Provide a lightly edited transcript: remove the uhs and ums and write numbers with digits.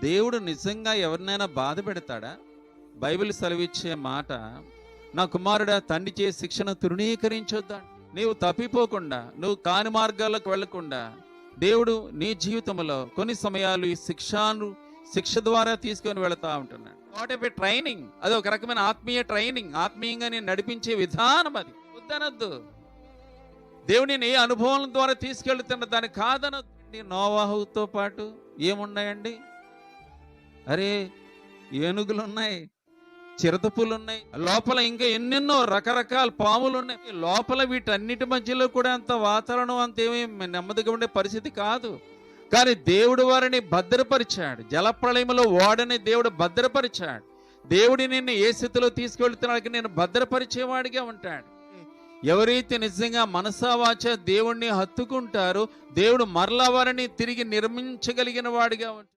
దేవుడు నిజంగా ఎవరినైనా బాధ పెడతాడా? బైబిల్ సెలవిచ్చే మాట, నా కుమారుడా, తండ్రి చే శిక్షను తృణీకరించొద్దా. నీవు తప్పిపోకుండా, నువ్వు కాని మార్గాలకు వెళ్లకుండా దేవుడు నీ జీవితంలో కొన్ని సమయాలు ఈ శిక్ష ద్వారా తీసుకొని వెళతా ఉంటున్నాడు. నాట్ ఏ ట్రైనింగ్, అది ఒక రకమైన ఆత్మీయ ట్రైనింగ్, ఆత్మీయంగా నేను నడిపించే విధానం. అది వద్దనద్దు. దేవుని నీ అనుభవం ద్వారా తీసుకెళ్తున్న దాన్ని కాదనద్దు. నోవాహుతో పాటు ఏమున్నాయండి? అరే, ఏనుగులు ఉన్నాయి, చిరతపులు ఉన్నాయి, లోపల ఇంకా ఎన్నెన్నో రకరకాల పాములు ఉన్నాయి. లోపల వీటన్నిటి మధ్యలో కూడా అంత వాతావరణం అంతేమీ నెమ్మదిగా ఉండే పరిస్థితి కాదు. కానీ దేవుడు వారిని భద్రపరిచాడు. జలప్రళయంలో ఓడని దేవుడు భద్రపరిచాడు. దేవుడి నిన్ను ఏ స్థితిలో తీసుకెళ్తున్నాడు, నేను భద్రపరిచేవాడిగా ఉంటాడు. ఎవరైతే నిజంగా మనసావాచ దేవుణ్ణి హత్తుకుంటారో దేవుడు మరలా వారిని తిరిగి నిర్మించగలిగిన వాడిగా ఉంటాడు.